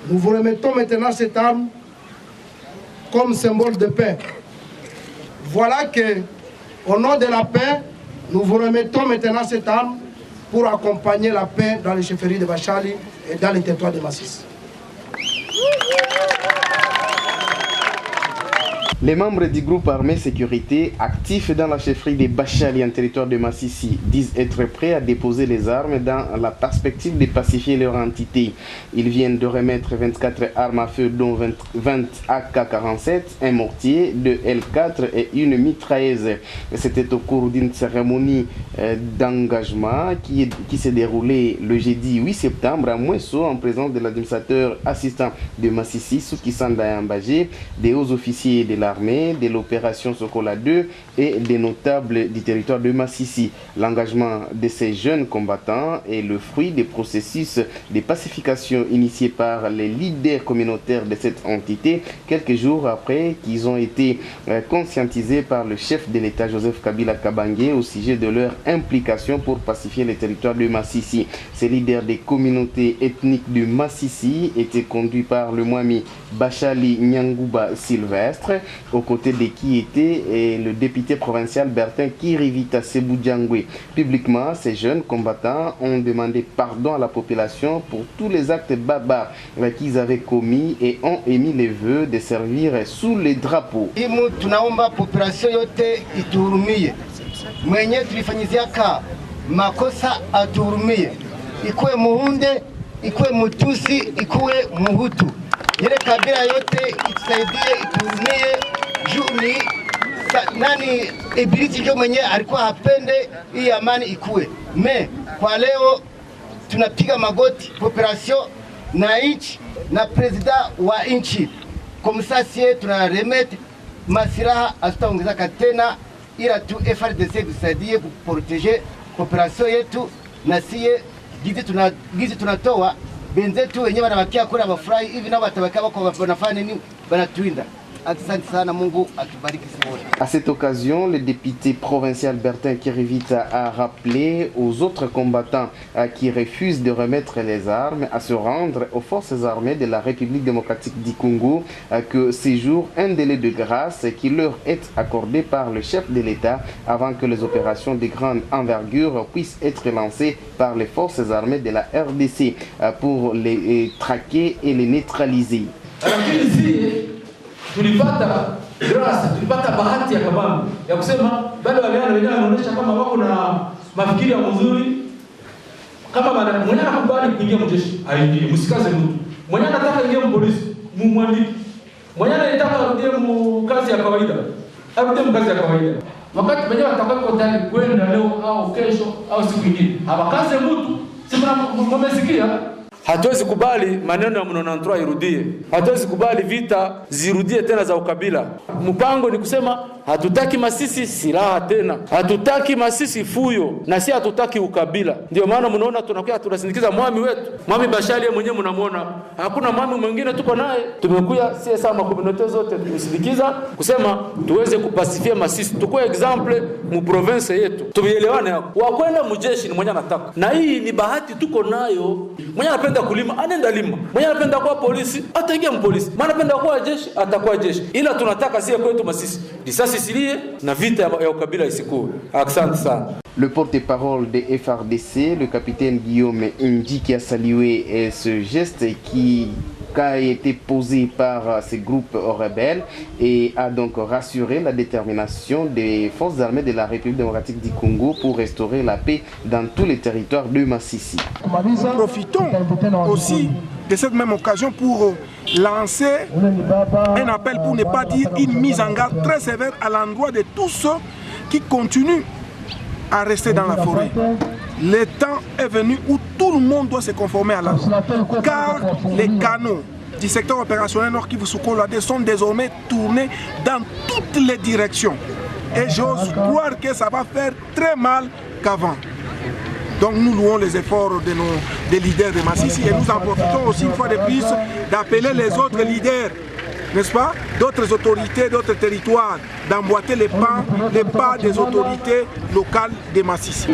Nous vous remettons maintenant cette arme comme symbole de paix. Voilà que, au nom de la paix, nous vous remettons maintenant cette arme pour accompagner la paix dans les chefferies de Bachali et dans les territoires de Massissi. Les membres du groupe armé sécurité actifs dans la chefferie de Bachali en territoire de Massissi disent être prêts à déposer les armes dans la perspective de pacifier leur entité. Ils viennent de remettre 24 armes à feu dont 20 AK-47, un mortier, 2 L4 et une mitrailleuse. C'était au cours d'une cérémonie d'engagement qui s'est déroulée le jeudi 8 septembre à Mouesso en présence de l'administrateur assistant de Massissi, Soukissanda Ambagé, des hauts officiers de l'armée, de l'opération Sokola 2 et des notables du territoire de Massissi. L'engagement de ces jeunes combattants est le fruit des processus de pacification initiés par les leaders communautaires de cette entité quelques jours après qu'ils ont été conscientisés par le chef de l'État Joseph Kabila Kabange au sujet de leur implication pour pacifier les territoires de Massissi. Ces leaders des communautés ethniques de Massissi étaient conduits par le Mwami Bachali Nyangouba Sylvestre, aux côtés de qui était le député provincial Bertin Kirivita Sebudjangwe. Publiquement, ces jeunes combattants ont demandé pardon à la population pour tous les actes barbares qu'ils avaient commis et ont émis les vœux de servir sous les drapeaux. Tunaomba population yote ituhurumie. Mwenye tulifanyizia ka makosa atuhurumie. Ikuwe Muhunde, ikuwe Mutusi, ikuwe Muhutu. Yele kabila yote itusaidie, ituhurumie. Juni nani ibilisi jo mwenye alikuwa hapende hii amani ikuwe. Kwa leo tunapiga magoti population na inchi na presida wa inchi. Komisasie tunaremete masiraha asitaongezeka tena, ila tu FRDC tusaidie kuproteger population yetu, na siye gizi tunatoa benzetu wenyewe wanabakia kula bafurahi hivi, nao watabakia wako wanafanya nini, banatuinda. À cette occasion, le député provincial Bertin Kirivita a rappelé aux autres combattants qui refusent de remettre les armes à se rendre aux forces armées de la République démocratique du Congo que séjour un délai de grâce qui leur est accordé par le chef de l'État avant que les opérations de grande envergure puissent être lancées par les forces armées de la RDC pour les traquer et les neutraliser. Tulipata grasa, tulipata bahati ya kabambi ya kusema bado waliana wenyewe wanaonyesha kama wako na mafikiri ya mzuri, kama mwenye anakubali kuingia mjeshi aingie, msikaze mtu. Mwenye anataka ingie mpolisi mumwandike, mwenye anataka arudie mkazi ya kawaida arudie mkazi ya kawaida. Wakati wenyewe watakako tayari kwenda leo au kesho au siku nyingine, abakaze mtu, si mmesikia? Hatuwezi kubali maneno ya M23 irudie. Hatuwezi kubali vita zirudie tena za ukabila. Mpango ni kusema hatutaki Masisi silaha tena. Hatutaki Masisi fuyo na si hatutaki ukabila. Ndio maana mnaona tunakuwa tunasindikiza mwami wetu. Mwami Bachali mwenyewe mnamuona. Hakuna mwami mwingine tuko naye. Tumekuja si sama communauté zote tusindikiza kusema tuweze kupasifia Masisi. Tukue example mu province yetu. Tubielewane hapo. Wa kwenda mjeshi ni mwenye anataka. Na hii ni bahati tuko nayo. Mwenye anapenda kulima anenda lima, mwenye anapenda kuwa polisi ataingia mpolisi, mwenye anapenda kuwa jeshi atakuwa jeshi, ila tunataka sie kwetu Masisi risasi silie na vita ya ukabila isikuwe. Asante sana. Le porte-parole de FRDC, le capitaine Guillaume Ndji, qui a salué ce geste qui a été posé par ces groupes rebelles et a donc rassuré la détermination des forces armées de la République démocratique du Congo pour restaurer la paix dans tous les territoires de Massissi. Profitons aussi de cette même occasion pour lancer un appel, pour ne pas dire une mise en garde très sévère à l'endroit de tous ceux qui continuent à rester dans la forêt. Le temps est venu où tout le monde doit se conformer à la loi, car les canaux du secteur opérationnel Nord Kivu Sokola sont désormais tournés dans toutes les directions. Et j'ose croire que ça va faire très mal qu'avant. Donc nous louons les efforts des leaders de Massissi et nous en profitons aussi une fois de plus d'appeler les autres leaders, n'est-ce pas, d'autres autorités, d'autres territoires, d'emboîter les pas des autorités locales de Massissi.